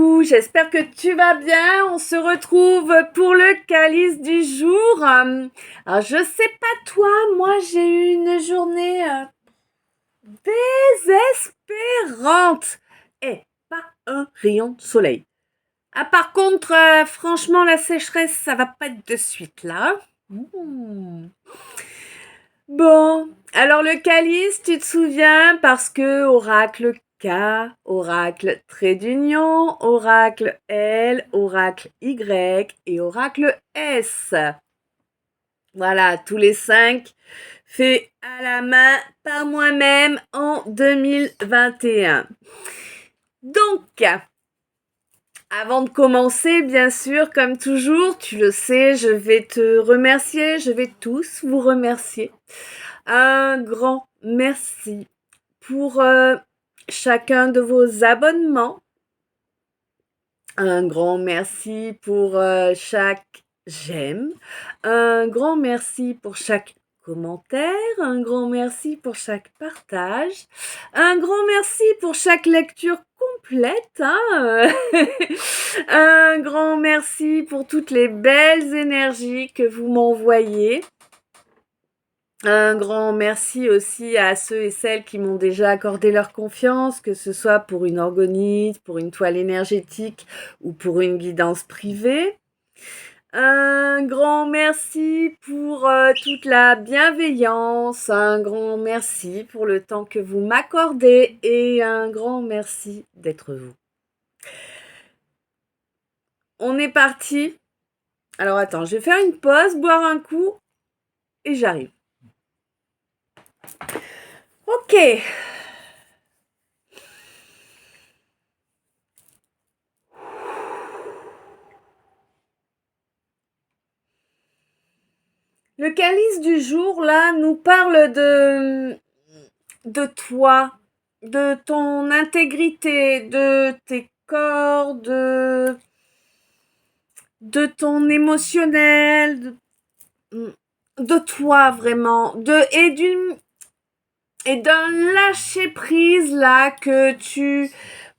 coucou, j'espère que tu vas bien. On se retrouve pour le calice du jour. Alors, je sais pas toi, moi j'ai eu une journée désespérante. Et pas un rayon de soleil. Ah, par contre, franchement, la sécheresse, ça va pas être de suite là. Bon, alors le calice, tu te souviens, parce que oracle K, oracle trait d'union, oracle L, oracle Y et oracle S. Voilà, tous les 5 faits à la main par moi-même en 2021. Donc, avant de commencer, bien sûr, comme toujours, tu le sais, je vais te remercier, je vais tous vous remercier. Un grand merci pour chacun de vos abonnements. Un grand merci pour chaque j'aime. Un grand merci pour chaque commentaire. Un grand merci pour chaque partage. Un grand merci pour chaque lecture complète. Un grand merci pour toutes les belles énergies que vous m'envoyez. Un grand merci aussi à ceux et celles qui m'ont déjà accordé leur confiance, que ce soit pour une orgonite, pour une toile énergétique ou pour une guidance privée. Un grand merci pour toute la bienveillance, un grand merci pour le temps que vous m'accordez et un grand merci d'être vous. On est parti. Alors attends, je vais faire une pause, boire un coup et j'arrive. Ok. Le calice du jour, là, nous parle de toi, de ton intégrité, de tes corps, de ton émotionnel, de toi vraiment, et d'un lâcher prise là que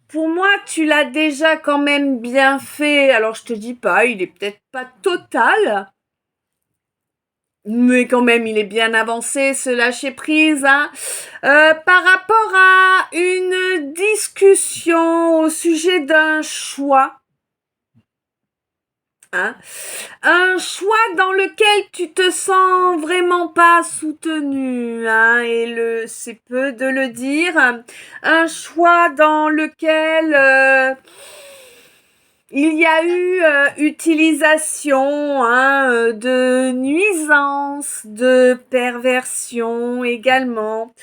pour moi, tu l'as déjà quand même bien fait. Alors, je te dis pas, il est peut-être pas total, mais quand même, il est bien avancé, ce lâcher-prise. Par rapport à une discussion au sujet d'un choix. Un choix dans lequel tu te sens vraiment pas soutenu, et c'est peu de le dire. Un choix dans lequel il y a eu utilisation de nuisances, de perversion également,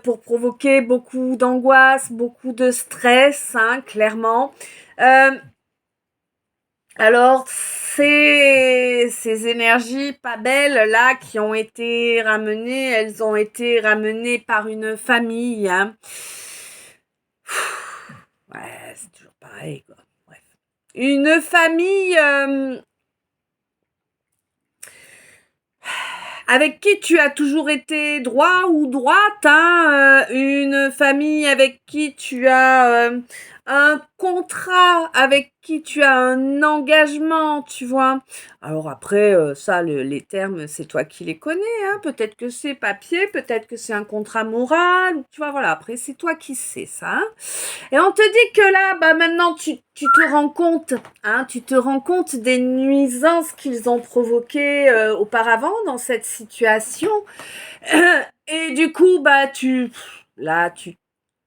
pour provoquer beaucoup d'angoisse, beaucoup de stress, clairement. Alors, ces énergies pas belles là qui ont été ramenées, elles ont été ramenées par une famille. Ouais, c'est toujours pareil, quoi. Bref. Une famille avec qui tu as toujours été droit ou droite, une famille avec qui tu as un contrat, avec qui tu as un engagement, tu vois. Alors après, ça, les termes, c'est toi qui les connais, peut-être que c'est papier, peut-être que c'est un contrat moral, tu vois, voilà, après, c'est toi qui sais ça. Et on te dit que là, maintenant, tu te rends compte, tu te rends compte des nuisances qu'ils ont provoquées auparavant dans cette situation. Et du coup,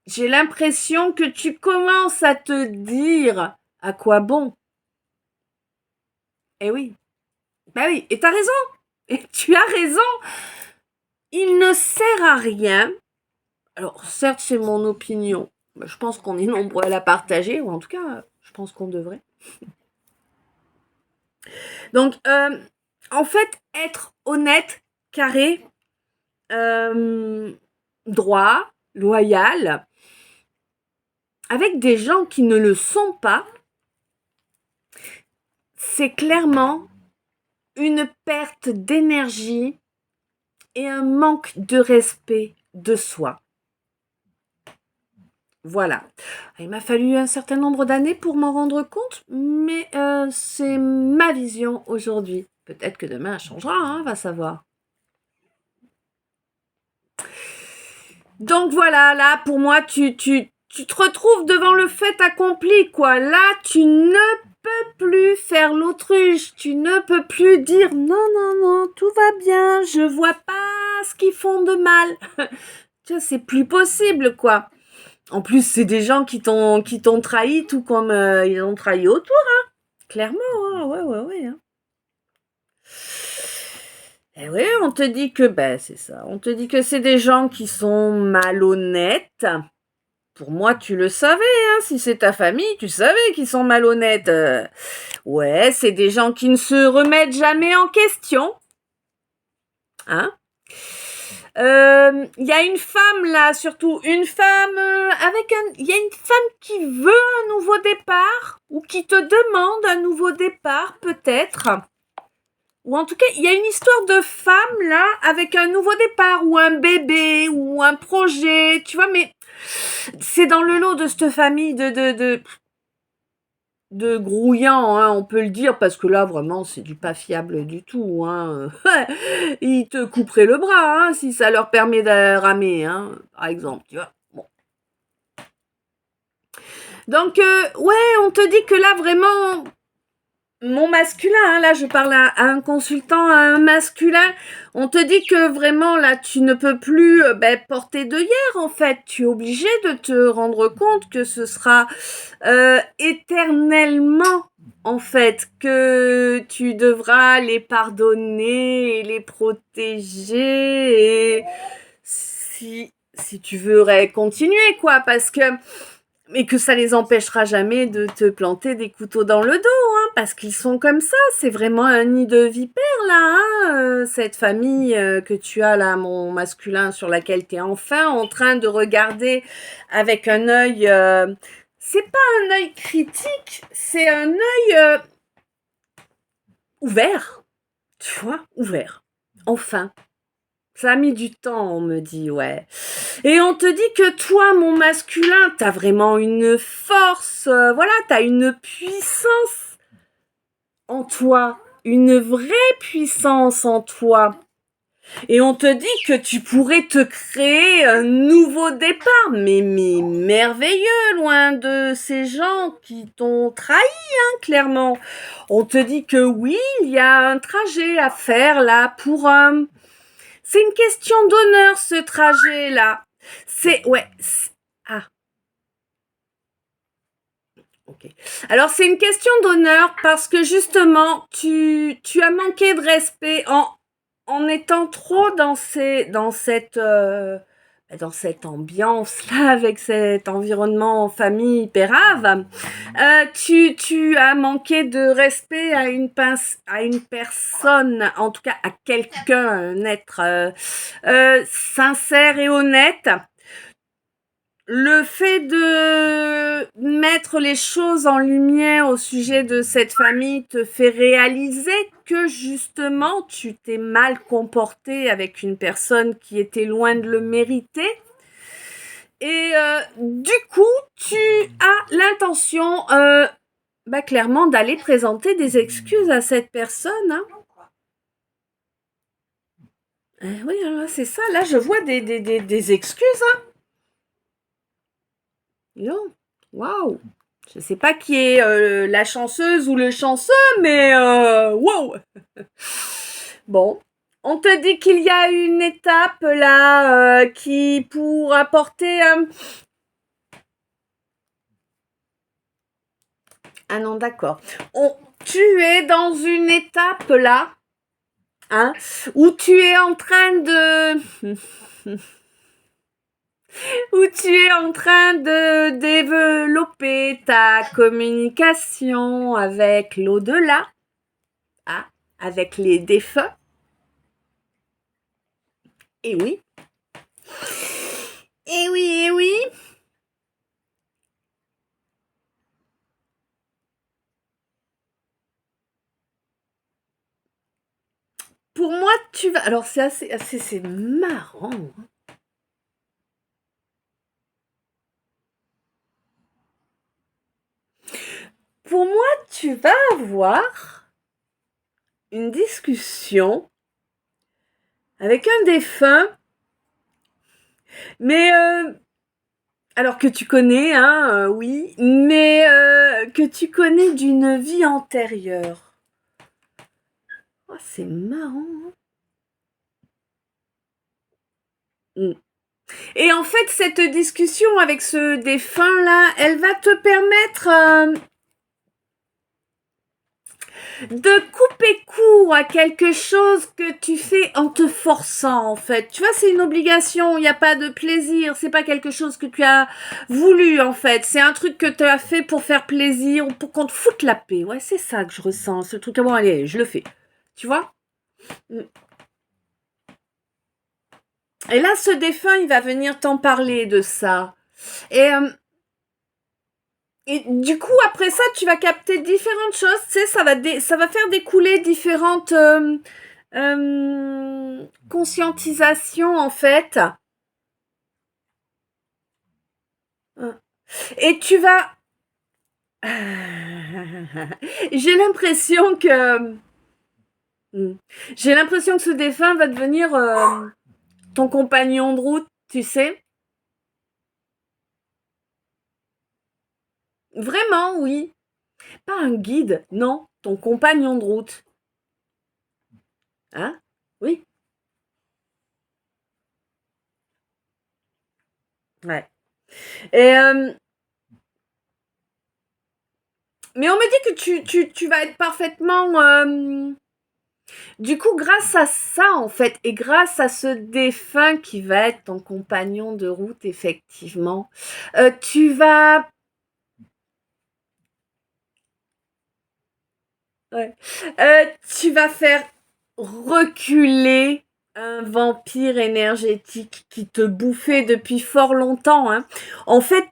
j'ai l'impression que tu commences à te dire à quoi bon. Eh oui. Oui, et t'as raison. Et tu as raison. Il ne sert à rien. Alors, certes, c'est mon opinion. Je pense qu'on est nombreux à la partager, ou en tout cas, je pense qu'on devrait. Donc, en fait, être honnête, carré, droit, loyal, avec des gens qui ne le sont pas, c'est clairement une perte d'énergie et un manque de respect de soi. Voilà. Il m'a fallu un certain nombre d'années pour m'en rendre compte, mais c'est ma vision aujourd'hui. Peut-être que demain elle changera, hein, va savoir. Donc voilà, là, pour moi, tu te retrouves devant le fait accompli, quoi. Là, tu ne peux plus faire l'autruche. Tu ne peux plus dire non, non, non, tout va bien, je vois pas ce qu'ils font de mal. Tu vois, c'est plus possible, quoi. En plus, c'est des gens qui t'ont trahi, tout comme ils ont trahi autour, hein. Clairement, hein. Ouais, ouais, ouais. Hein. Eh oui, on te dit que, ben, c'est ça. On te dit que c'est des gens qui sont malhonnêtes. Pour moi, tu le savais, hein. Si c'est ta famille, tu savais qu'ils sont malhonnêtes. Ouais, c'est des gens qui ne se remettent jamais en question. Hein? Il y a une femme là, surtout une femme il y a une femme qui veut un nouveau départ ou qui te demande un nouveau départ peut-être. Ou en tout cas, il y a une histoire de femme là avec un nouveau départ ou un bébé ou un projet, tu vois, mais c'est dans le lot de cette famille de grouillants, hein, on peut le dire, parce que là, vraiment, c'est du pas fiable du tout. Hein. Ils te couperaient le bras hein, si ça leur permet de ramer, hein, par exemple, tu vois. Bon. Donc, ouais, on te dit que là, vraiment, mon masculin, hein, là je parle à un consultant, à un masculin, on te dit que vraiment là tu ne peux plus porter de hier en fait, tu es obligé de te rendre compte que ce sera éternellement en fait, que tu devras les pardonner et les protéger et si tu veux continuer quoi, parce que mais que ça les empêchera jamais de te planter des couteaux dans le dos, hein, parce qu'ils sont comme ça. C'est vraiment un nid de vipères, là, hein, cette famille que tu as, là, mon masculin, sur laquelle tu es enfin en train de regarder avec un œil... c'est pas un œil critique, c'est un œil ouvert, tu vois, ouvert. Enfin. Ça a mis du temps, on me dit, ouais. Et on te dit que toi, mon masculin, t'as vraiment une force, voilà, t'as une puissance en toi, une vraie puissance en toi. Et on te dit que tu pourrais te créer un nouveau départ, mais merveilleux, loin de ces gens qui t'ont trahi, hein, clairement. On te dit que oui, il y a un trajet à faire là pour... c'est une question d'honneur, ce trajet-là. Ouais. Ah. Ok. Alors, c'est une question d'honneur parce que justement, tu as manqué de respect en étant trop dans cette ambiance-là, avec cet environnement en famille hyperave. Tu as manqué de respect à une personne, en tout cas à quelqu'un, un être sincère et honnête. Le fait de mettre les choses en lumière au sujet de cette famille te fait réaliser que justement tu t'es mal comporté avec une personne qui était loin de le mériter. Et du coup, tu as l'intention clairement d'aller présenter des excuses à cette personne. Hein. Oui, c'est ça. Là, je vois des excuses. Hein. Non. Waouh. Je sais pas qui est la chanceuse ou le chanceux, mais wow. Bon. On te dit qu'il y a une étape là qui pour apporter... Ah non, d'accord. Tu es dans une étape là, hein, où tu es en train de... où tu es en train de développer ta communication avec l'au-delà, hein, avec les défunts. Et oui. Et oui, et oui. Pour moi, tu vas... Alors, c'est c'est marrant. pour moi, tu vas avoir une discussion avec un défunt, mais alors que tu connais, hein, oui, mais que tu connais d'une vie antérieure. Oh, c'est marrant. Hein. Et en fait, cette discussion avec ce défunt-là, elle va te permettre de couper court à quelque chose que tu fais en te forçant, en fait. Tu vois, c'est une obligation, il n'y a pas de plaisir, c'est pas quelque chose que tu as voulu, en fait. C'est un truc que tu as fait pour faire plaisir ou pour qu'on te foute la paix. Ouais, c'est ça que je ressens, ce truc. Bon, allez, je le fais. Tu vois? Et là, ce défunt, il va venir t'en parler de ça. Et du coup, après ça, tu vas capter différentes choses. Tu sais, ça va faire découler différentes conscientisations, en fait. Et tu vas... J'ai l'impression que... J'ai l'impression que ce défunt va devenir ton compagnon de route, tu sais. Vraiment, oui. Pas un guide, non. Ton compagnon de route. Hein? Oui. Ouais. Et... mais on me dit que tu vas être parfaitement... du coup, grâce à ça, en fait, et grâce à ce défunt qui va être ton compagnon de route, effectivement, tu vas... Ouais. Tu vas faire reculer un vampire énergétique qui te bouffait depuis fort longtemps. Hein. En fait,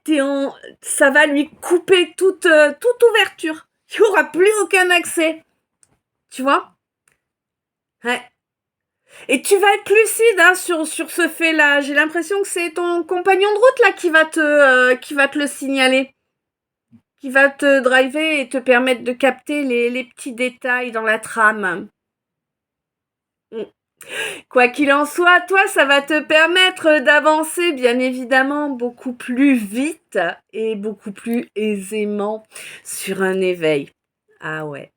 ça va lui couper toute ouverture. Il n'y aura plus aucun accès. Tu vois? Ouais. Et tu vas être lucide hein, sur ce fait-là. J'ai l'impression que c'est ton compagnon de route là qui va te le signaler. Qui va te driver et te permettre de capter les petits détails dans la trame. Quoi qu'il en soit, toi, ça va te permettre d'avancer, bien évidemment, beaucoup plus vite et beaucoup plus aisément sur un éveil. Ah ouais.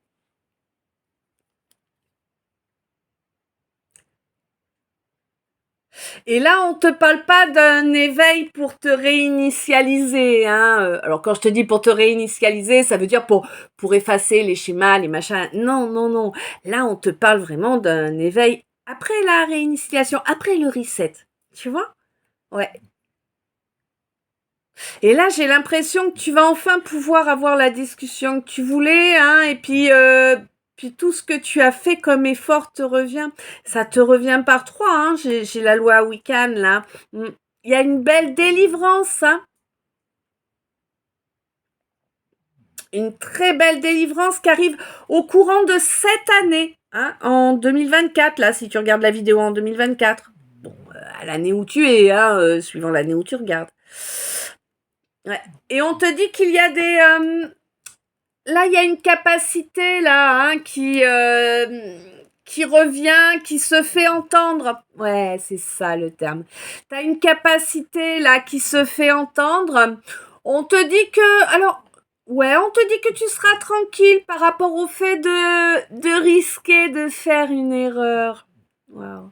Et là, on te parle pas d'un éveil pour te réinitialiser. Hein. Alors, quand je te dis pour te réinitialiser, ça veut dire pour effacer les schémas, les machins. Non, non, non. Là, on te parle vraiment d'un éveil après la réinitialisation, après le reset. Tu vois? Ouais. Et là, j'ai l'impression que tu vas enfin pouvoir avoir la discussion que tu voulais, hein, et puis tout ce que tu as fait comme effort te revient. Ça te revient par trois, hein. J'ai la loi Wiccan, là. Il y a une belle délivrance, hein. Une très belle délivrance qui arrive au courant de cette année, hein, en 2024, là, si tu regardes la vidéo en 2024. Bon, à l'année où tu es, hein, suivant l'année où tu regardes. Ouais. Et on te dit qu'il y a des... là, il y a une capacité là hein, qui revient, qui se fait entendre. Ouais, c'est ça le terme. T'as une capacité là qui se fait entendre. On te dit que... Alors, ouais, on te dit que tu seras tranquille par rapport au fait de risquer de faire une erreur. Waouh.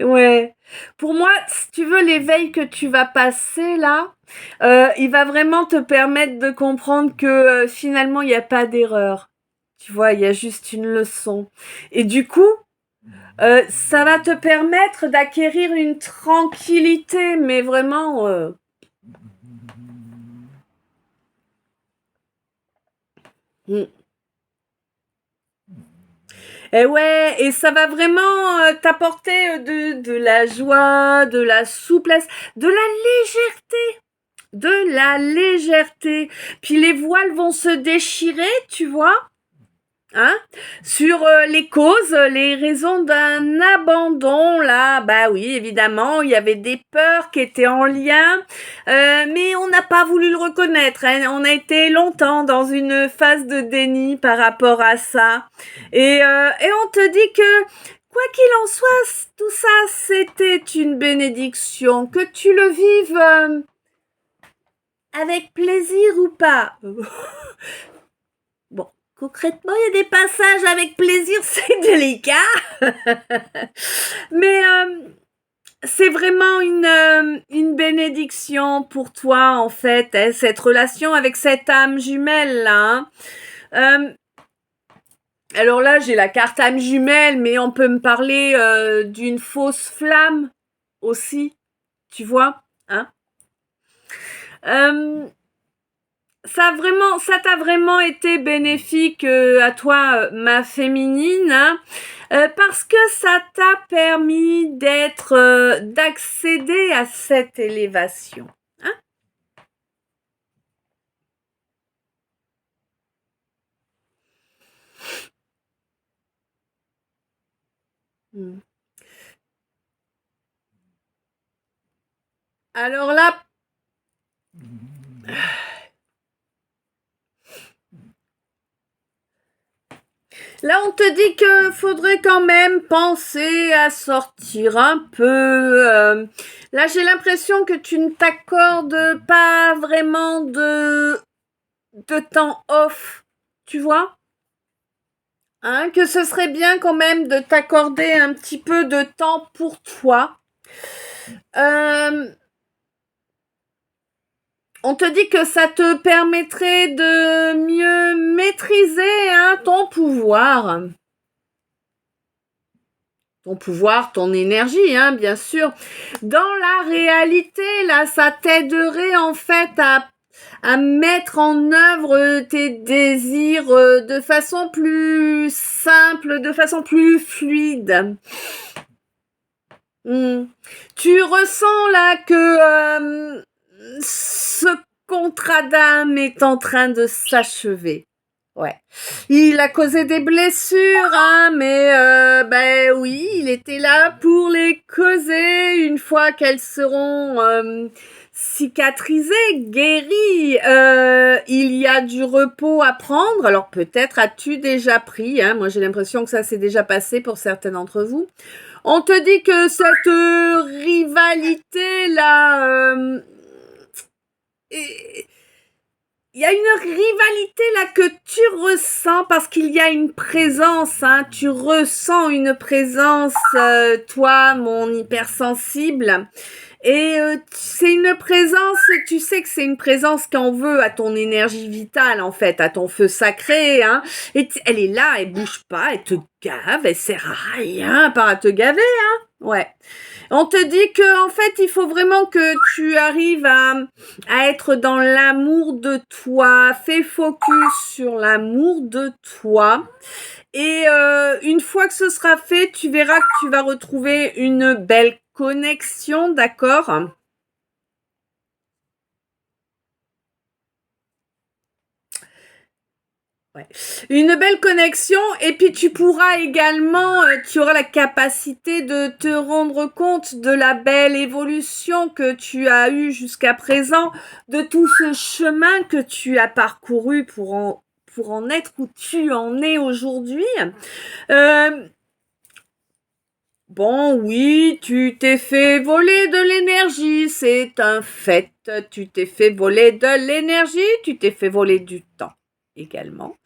Ouais. Pour moi, si tu veux, l'éveil que tu vas passer là, il va vraiment te permettre de comprendre que finalement, il n'y a pas d'erreur. Tu vois, il y a juste une leçon. Et du coup, ça va te permettre d'acquérir une tranquillité, mais vraiment... Et ouais, et ça va vraiment t'apporter de la joie, de la souplesse, de la légèreté. De la légèreté. Puis les voiles vont se déchirer, tu vois. Hein, sur les causes, les raisons d'un abandon, là, bah oui, évidemment, il y avait des peurs qui étaient en lien, mais on n'a pas voulu le reconnaître, hein. On a été longtemps dans une phase de déni par rapport à ça. Et on te dit que, quoi qu'il en soit, tout ça, c'était une bénédiction, que tu le vives avec plaisir ou pas. Bon, concrètement, il y a des passages avec plaisir, c'est délicat. Mais c'est vraiment une bénédiction pour toi, en fait, hein, cette relation avec cette âme jumelle-là. Hein. Alors là, j'ai la carte âme jumelle, mais on peut me parler d'une fausse flamme aussi, tu vois, hein. Ça t'a vraiment été bénéfique à toi, ma féminine, hein, parce que ça t'a permis d'accéder à cette élévation. Hein. Hmm. Alors là, on te dit que faudrait quand même penser à sortir un peu. Là, j'ai l'impression que tu ne t'accordes pas vraiment de temps off, tu vois? Hein, que ce serait bien quand même de t'accorder un petit peu de temps pour toi. On te dit que ça te permettrait de mieux maîtriser, hein, ton pouvoir. Ton pouvoir, ton énergie, hein, bien sûr. Dans la réalité, là, ça t'aiderait en fait à mettre en œuvre tes désirs de façon plus simple, de façon plus fluide. Tu ressens là que ce contrat d'âme est en train de s'achever. Ouais. Il a causé des blessures, hein, mais ben oui, il était là pour les causer une fois qu'elles seront cicatrisées, guéries. Il y a du repos à prendre. Alors peut-être as-tu déjà pris, hein, moi j'ai l'impression que ça s'est déjà passé pour certains d'entre vous. On te dit que cette rivalité là, il y a une rivalité là que tu ressens parce qu'il y a une présence, hein, tu ressens une présence, toi, mon hypersensible. Et c'est une présence, tu sais que c'est une présence qu'on veut à ton énergie vitale, en fait, à ton feu sacré, hein. Et elle est là, elle bouge pas, elle te gave, elle sert à rien à part à te gaver, hein. Ouais. On te dit que en fait, il faut vraiment que tu arrives à être dans l'amour de toi. Fais focus sur l'amour de toi. Et une fois que ce sera fait, tu verras que tu vas retrouver une belle connexion, d'accord? Ouais. Une belle connexion et puis tu pourras également, tu auras la capacité de te rendre compte de la belle évolution que tu as eue jusqu'à présent, de tout ce chemin que tu as parcouru pour en être où tu en es aujourd'hui. Euh, Bon, oui, tu t'es fait voler de l'énergie, c'est un fait. Tu t'es fait voler de l'énergie, tu t'es fait voler du temps également.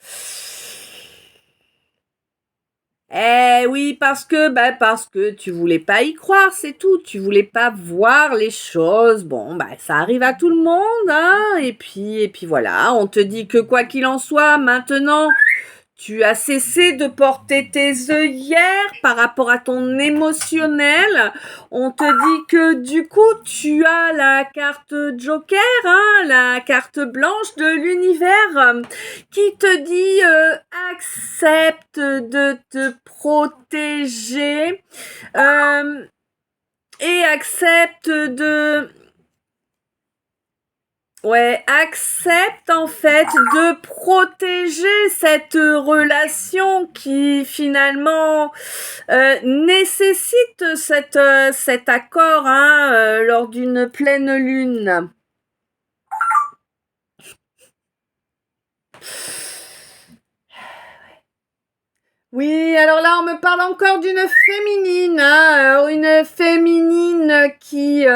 Eh oui, parce que tu voulais pas y croire, c'est tout. Tu voulais pas voir les choses. Bon, ça arrive à tout le monde, hein. Et puis voilà, on te dit que quoi qu'il en soit, maintenant, tu as cessé de porter tes œillères par rapport à ton émotionnel. On te dit que du coup, tu as la carte Joker, hein, la carte blanche de l'univers qui te dit accepte de te protéger et accepte Ouais, accepte en fait de protéger cette relation qui finalement nécessite cet accord hein, lors d'une pleine lune. Oui, alors là, on me parle encore d'une féminine, hein, une féminine qui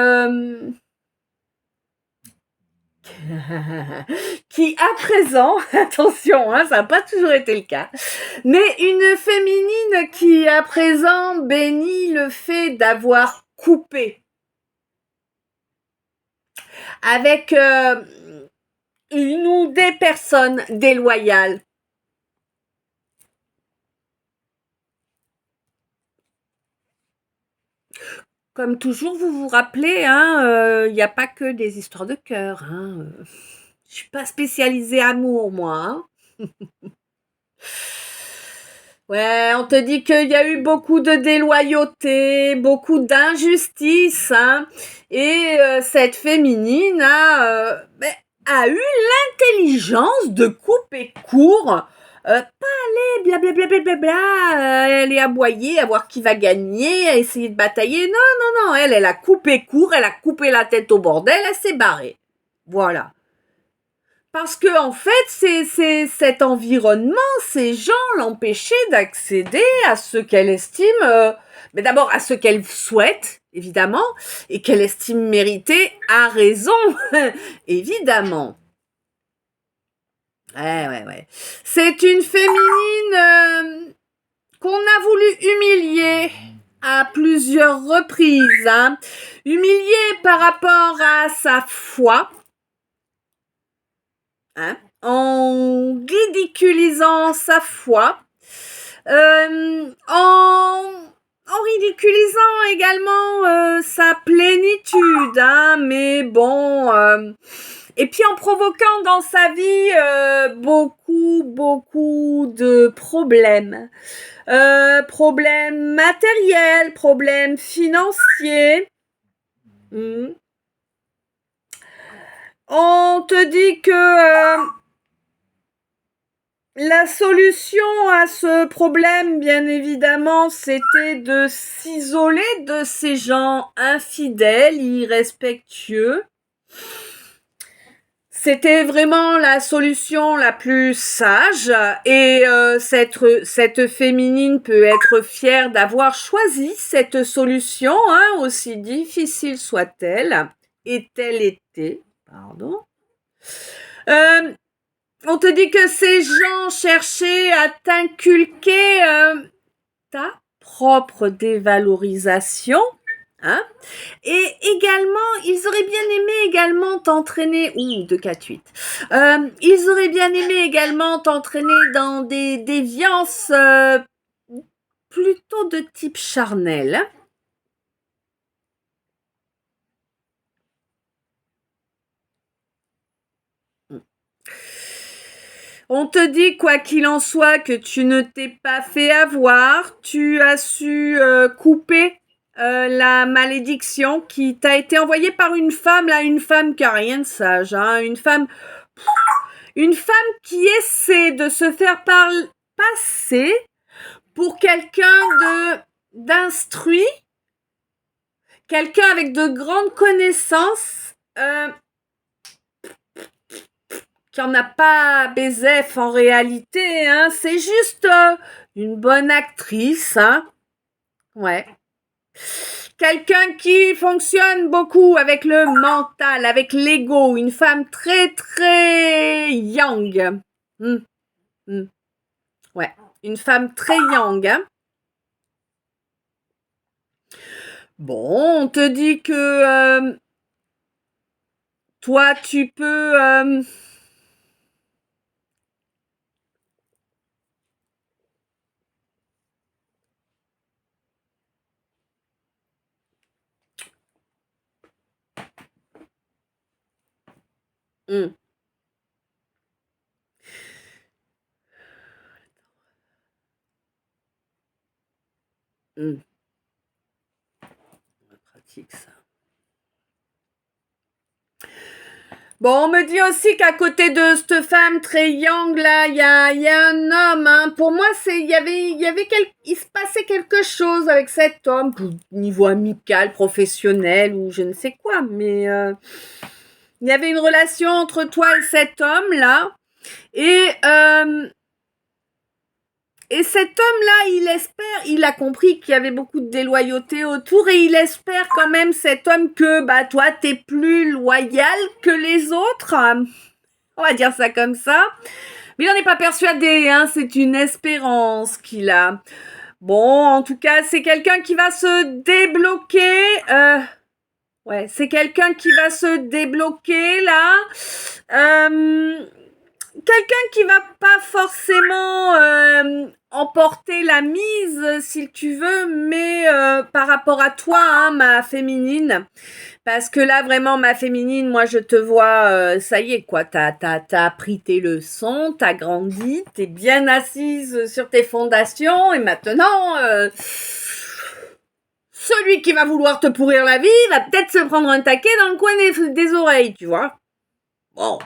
à présent, attention, hein, ça n'a pas toujours été le cas, mais une féminine qui à présent bénit le fait d'avoir coupé avec une ou des personnes déloyales. Comme toujours, vous vous rappelez, hein, y a pas que des histoires de cœur. Hein. Je suis pas spécialisée amour, moi. Hein. Ouais, on te dit qu'il y a eu beaucoup de déloyauté, beaucoup d'injustice, hein, et cette féminine a eu l'intelligence de couper court, pas aller blablabla, aller aboyer, à voir qui va gagner, à essayer de batailler. Non, elle a coupé court, elle a coupé la tête au bordel, elle s'est barrée. Voilà. Parce que en fait, c'est cet environnement, ces gens l'empêchaient d'accéder à ce qu'elle estime, mais d'abord à ce qu'elle souhaite, évidemment, et qu'elle estime mériter à raison, évidemment. Ouais. C'est une féminine qu'on a voulu humilier à plusieurs reprises, hein. Humilier par rapport à sa foi, hein, en ridiculisant sa foi, en ridiculisant également sa plénitude, hein, mais bon, et puis en provoquant dans sa vie beaucoup de problèmes. Problèmes matériels, problèmes financiers. On te dit que la solution à ce problème, bien évidemment, c'était de s'isoler de ces gens infidèles, irrespectueux. C'était vraiment la solution la plus sage et cette féminine peut être fière d'avoir choisi cette solution, hein, aussi difficile soit-elle, est-elle été, pardon. On te dit que ces gens cherchaient à t'inculquer ta propre dévalorisation, hein. Et également, ils auraient bien aimé également t'entraîner, ou 2, 4, 8. Ils auraient bien aimé également t'entraîner dans des déviances plutôt de type charnel. On te dit, quoi qu'il en soit, que tu ne t'es pas fait avoir, tu as su couper la malédiction qui t'a été envoyée par une femme, là, une femme qui a rien de sage, hein, une femme qui essaie de se faire passer pour quelqu'un d'instruit, quelqu'un avec de grandes connaissances, qui en a pas Bézef en réalité, hein, c'est juste une bonne actrice, hein, ouais. Quelqu'un qui fonctionne beaucoup avec le mental, avec l'ego, une femme très très yang. Ouais, une femme très yang, hein. Bon, on te dit que toi, tu peux pratique ça. Bon, on me dit aussi qu'à côté de cette femme très young là, il y a un homme. Hein. Pour moi, il se passait quelque chose avec cet homme, niveau amical, professionnel ou je ne sais quoi. Mais il y avait une relation entre toi et cet homme là, et et cet homme-là, il a compris qu'il y avait beaucoup de déloyauté autour et il espère quand même, cet homme, que bah toi, t'es plus loyal que les autres. On va dire ça comme ça. Mais il n'en est pas persuadé, hein, c'est une espérance qu'il a. Bon, en tout cas, c'est quelqu'un qui va se débloquer. Ouais, c'est quelqu'un qui va se débloquer là. Quelqu'un qui va pas forcément emporter la mise, si tu veux, mais par rapport à toi, hein, ma féminine. Parce que là, vraiment, ma féminine, moi, je te vois, ça y est, quoi. T'as appris tes leçons, t'as grandi, t'es bien assise sur tes fondations, et maintenant, celui qui va vouloir te pourrir la vie va peut-être se prendre un taquet dans le coin des oreilles, tu vois. Bon.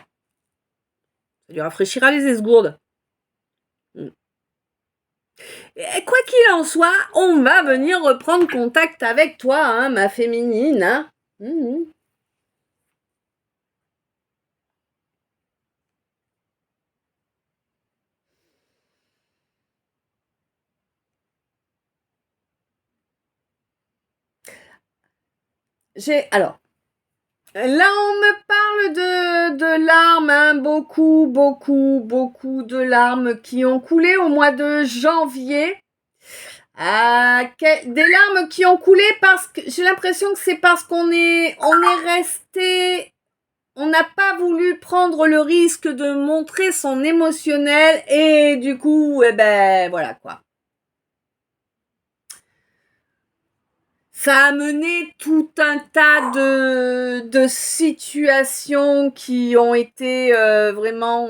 Ça lui rafraîchira les esgourdes. Et quoi qu'il en soit, on va venir reprendre contact avec toi, hein, ma féminine. Hein. Alors, là, on me parle de larmes, hein, beaucoup de larmes qui ont coulé au mois de janvier. Des larmes qui ont coulé parce que j'ai l'impression que c'est parce qu'on est resté, on n'a pas voulu prendre le risque de montrer son émotionnel et du coup, eh ben voilà quoi. Ça a mené tout un tas de situations qui ont été vraiment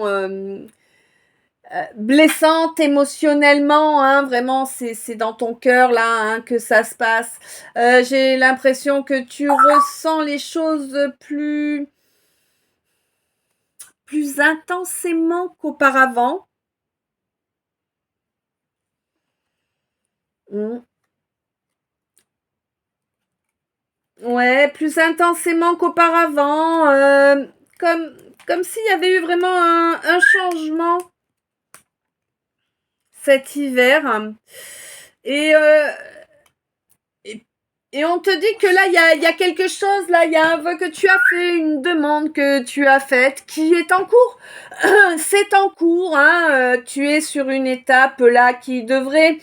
blessantes émotionnellement. Hein, vraiment, c'est dans ton cœur là hein, que ça se passe. J'ai l'impression que tu ressens les choses plus intensément qu'auparavant. Ouais, plus intensément qu'auparavant, comme s'il y avait eu vraiment un changement cet hiver. Et, et on te dit que là, il y a quelque chose, là, il y a un vœu que tu as fait, une demande que tu as faite qui est en cours. C'est en cours, hein, tu es sur une étape là qui devrait...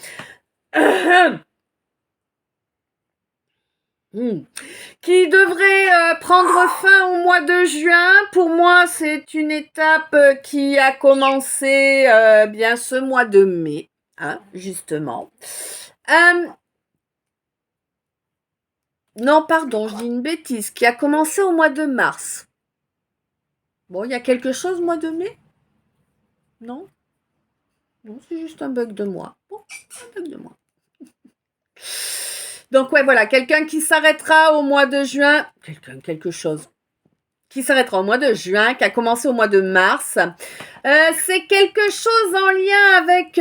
qui devrait prendre fin au mois de juin. Pour moi, c'est une étape qui a commencé bien ce mois de mai, hein, justement. Non, pardon, je dis une bêtise, qui a commencé au mois de mars. Bon, il y a quelque chose au mois de mai? Non? Non, c'est juste un bug de moi. Bon, un bug de moi. Donc ouais, voilà, quelqu'un qui s'arrêtera au mois de juin, quelque chose qui s'arrêtera au mois de juin, qui a commencé au mois de mars. C'est quelque chose en lien avec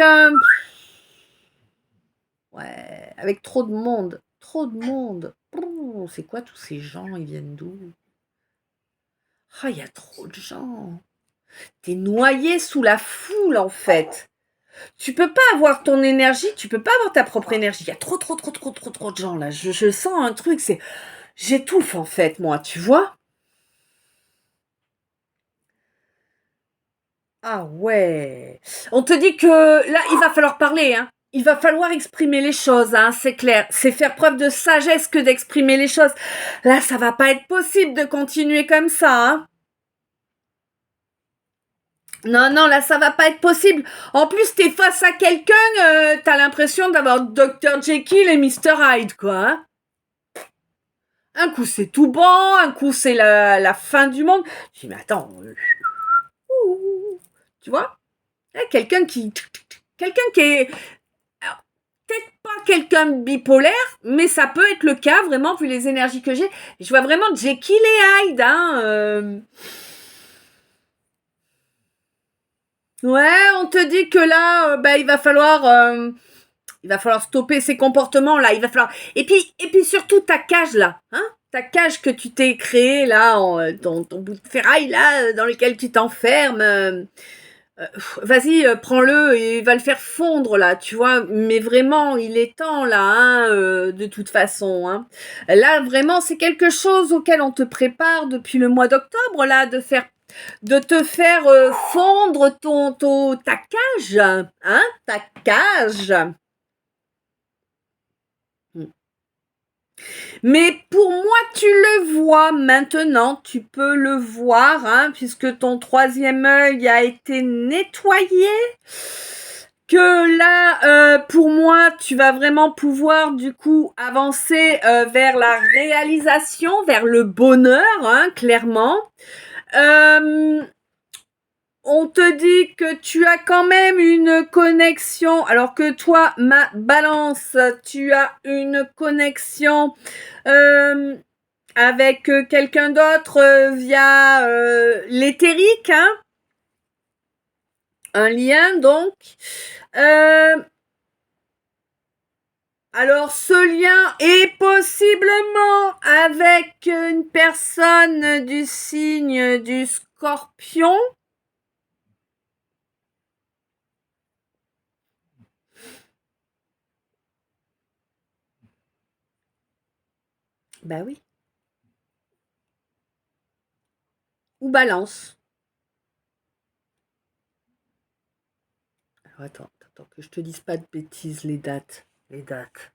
ouais, avec trop de monde. Trop de monde. C'est quoi tous ces gens? Ils viennent d'où? Ah, il y a trop de gens. T'es noyé sous la foule, en fait. Tu peux pas avoir ton énergie, tu peux pas avoir ta propre énergie. Il y a trop de gens, là. Je sens un truc, j'étouffe, en fait, moi, tu vois? Ah ouais. On te dit que là, il va falloir parler, hein. Il va falloir exprimer les choses, hein, c'est clair. C'est faire preuve de sagesse que d'exprimer les choses. Là, ça va pas être possible de continuer comme ça, hein. Non, non, là, ça va pas être possible. En plus, t'es face à quelqu'un, t'as l'impression d'avoir Dr. Jekyll et Mr. Hyde, quoi. Hein. Un coup, c'est tout bon, un coup, c'est la fin du monde. Je dis, mais attends, tu vois? Quelqu'un qui est alors, peut-être pas quelqu'un de bipolaire, mais ça peut être le cas, vraiment, vu les énergies que j'ai. Je vois vraiment Jekyll et Hyde, hein. Ouais, on te dit que là, il va falloir stopper ces comportements là. Il va falloir. Et puis surtout ta cage là, hein, ta cage que tu t'es créée là, ton bout de ferraille là, dans lequel tu t'enfermes. Vas-y, prends-le et va le faire fondre là, tu vois. Mais vraiment, il est temps là, hein, de toute façon. Hein. Là, vraiment, c'est quelque chose auquel on te prépare depuis le mois d'octobre là, de te faire fondre ta cage, hein, ta cage. Mais pour moi, tu le vois maintenant, tu peux le voir, hein, puisque ton troisième œil a été nettoyé. Que là, pour moi, tu vas vraiment pouvoir du coup avancer vers la réalisation, vers le bonheur, hein, clairement. On te dit que tu as quand même une connexion, alors que toi, ma balance, tu as une connexion avec quelqu'un d'autre via l'éthérique, hein, un lien donc. Alors ce lien est possiblement avec une personne du signe du Scorpion. Bah oui. Ou Balance. Alors attends que je te dise pas de bêtises, les dates. Les dates.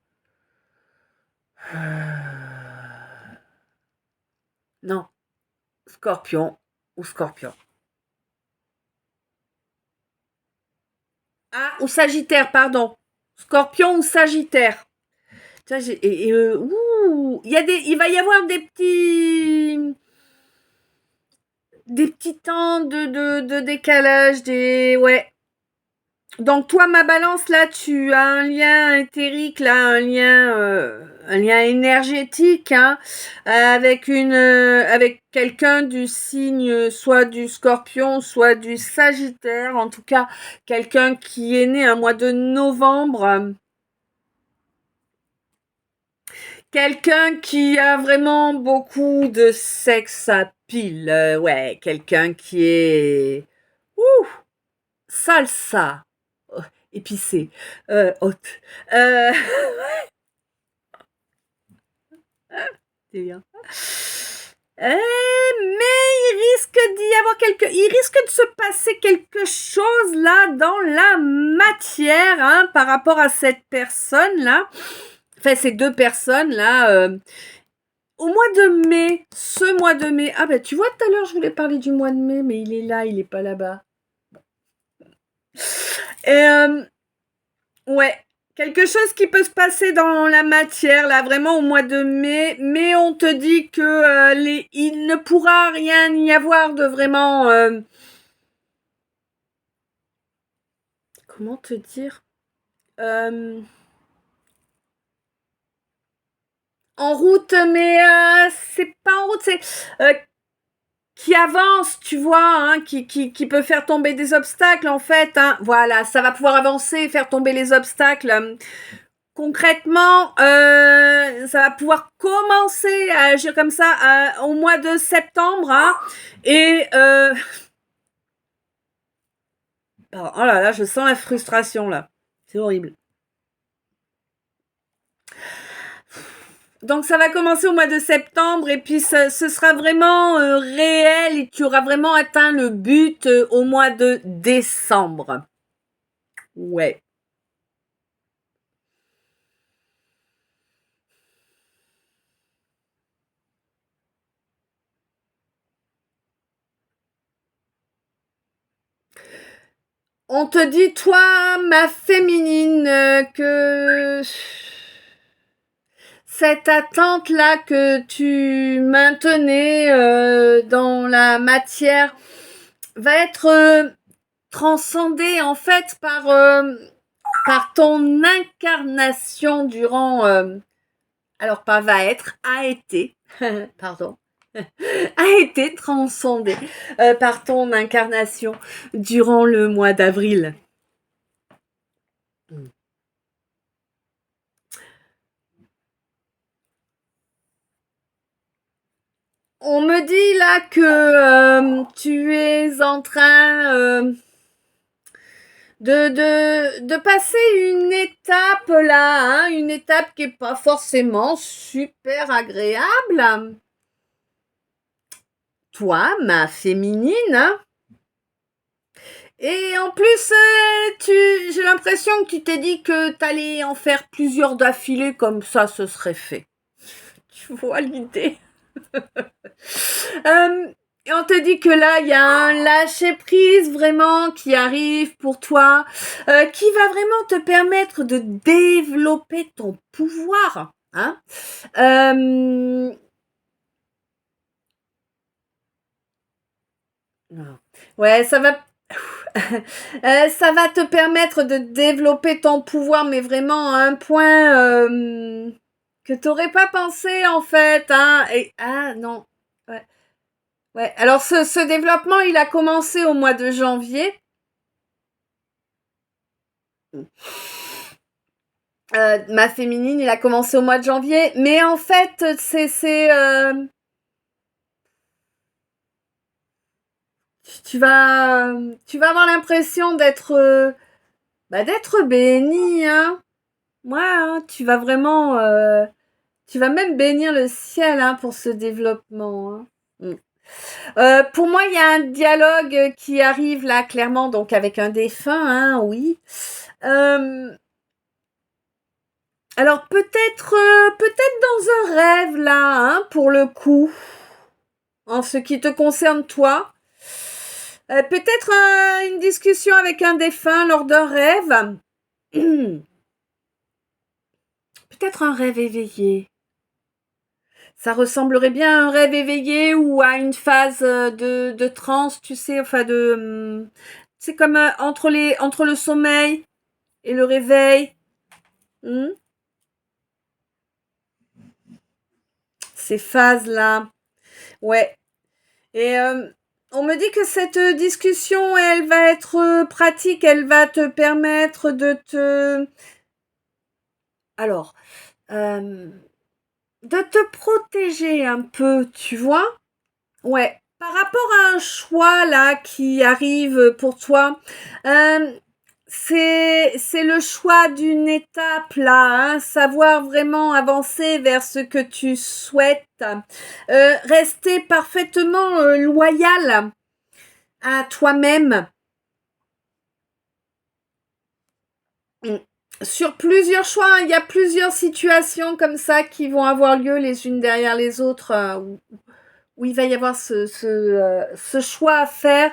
Non, Scorpion ou Scorpion. Ah, ou Sagittaire, pardon. Scorpion ou Sagittaire. Tu vois, il va y avoir des petits temps de décalage, ouais. Donc toi, ma balance, là, tu as un lien éthérique, là, un lien énergétique, hein, avec quelqu'un du signe, soit du Scorpion, soit du Sagittaire, en tout cas, quelqu'un qui est né un mois de novembre. Quelqu'un qui a vraiment beaucoup de sexe à pile, ouais, quelqu'un qui est salsa, épicé, hot. Euh, c'est bien. Mais il risque de se passer quelque chose là dans la matière, hein, par rapport à cette personne là. Enfin, ces deux personnes là. Au mois de mai, ce mois de mai. Ah ben tu vois, tout à l'heure je voulais parler du mois de mai, mais il est là, il est pas là-bas. Et ouais, quelque chose qui peut se passer dans la matière là, vraiment au mois de mai. Mais on te dit que il ne pourra rien y avoir de vraiment. Comment te dire, en route, mais c'est pas en route, c'est euh, qui avance, tu vois, hein, qui peut faire tomber des obstacles, en fait. Hein. Voilà, ça va pouvoir avancer, faire tomber les obstacles. Concrètement, ça va pouvoir commencer à agir comme ça au mois de septembre. Hein, et oh là là, je sens la frustration là. C'est horrible. Donc ça va commencer au mois de septembre et puis ce sera vraiment réel et tu auras vraiment atteint le but au mois de décembre. Ouais. On te dit, toi, ma féminine, que cette attente-là que tu maintenais dans la matière va être transcendée en fait par ton incarnation durant... alors pas va être, a été, pardon, a été transcendé par ton incarnation durant le mois d'avril. On me dit là que tu es en train de passer une étape là, hein, une étape qui n'est pas forcément super agréable. Toi, ma féminine, hein. Et en plus, j'ai l'impression que tu t'es dit que t'allais en faire plusieurs d'affilée, comme ça, ce serait fait. Tu vois l'idée. Et on te dit que là, il y a un lâcher-prise vraiment qui arrive pour toi, qui va vraiment te permettre de développer ton pouvoir. Hein. Ouais, ça va. Ça va te permettre de développer ton pouvoir, mais vraiment à un point que tu n'aurais pas pensé en fait. Hein. Et, ah non. Ouais. Ouais. Alors ce développement, il a commencé au mois de janvier. Ma féminine, il a commencé au mois de janvier. Mais en fait, tu vas avoir l'impression d'être béni, hein. Ouais, hein, tu vas vraiment tu vas même bénir le ciel hein, pour ce développement. Hein. Pour moi, il y a un dialogue qui arrive là, clairement, donc avec un défunt, hein, oui. Alors peut-être dans un rêve là, hein, pour le coup, en ce qui te concerne toi. Peut-être une discussion avec un défunt lors d'un rêve. Peut-être un rêve éveillé. Ça ressemblerait bien à un rêve éveillé ou à une phase de transe, tu sais, enfin c'est comme entre le sommeil et le réveil. Ces phases-là. Ouais. Et on me dit que cette discussion, elle va être pratique, elle va te permettre de te... Alors, de te protéger un peu, tu vois? Ouais. Par rapport à un choix là qui arrive pour toi, c'est le choix d'une étape là, hein, savoir vraiment avancer vers ce que tu souhaites, rester parfaitement loyal à toi-même. Sur plusieurs choix, hein, il y a plusieurs situations comme ça qui vont avoir lieu les unes derrière les autres, où il va y avoir ce choix à faire.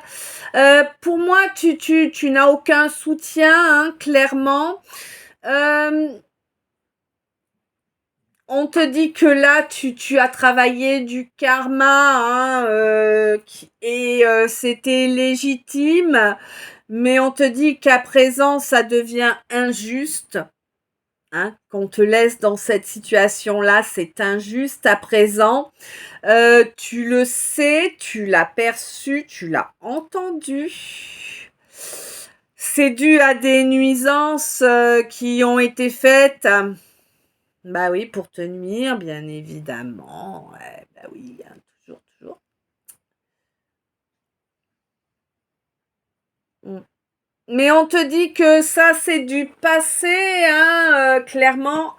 Pour moi, tu n'as aucun soutien, hein, clairement. On te dit que là, tu as travaillé du karma, hein, et c'était légitime, mais on te dit qu'à présent, ça devient injuste. Hein, qu'on te laisse dans cette situation-là, c'est injuste à présent. Tu le sais, tu l'as perçu, tu l'as entendu. C'est dû à des nuisances qui ont été faites. Bah oui, pour te nuire, bien évidemment. Ouais, bah oui, hein, toujours. Mais on te dit que ça, c'est du passé, hein, clairement.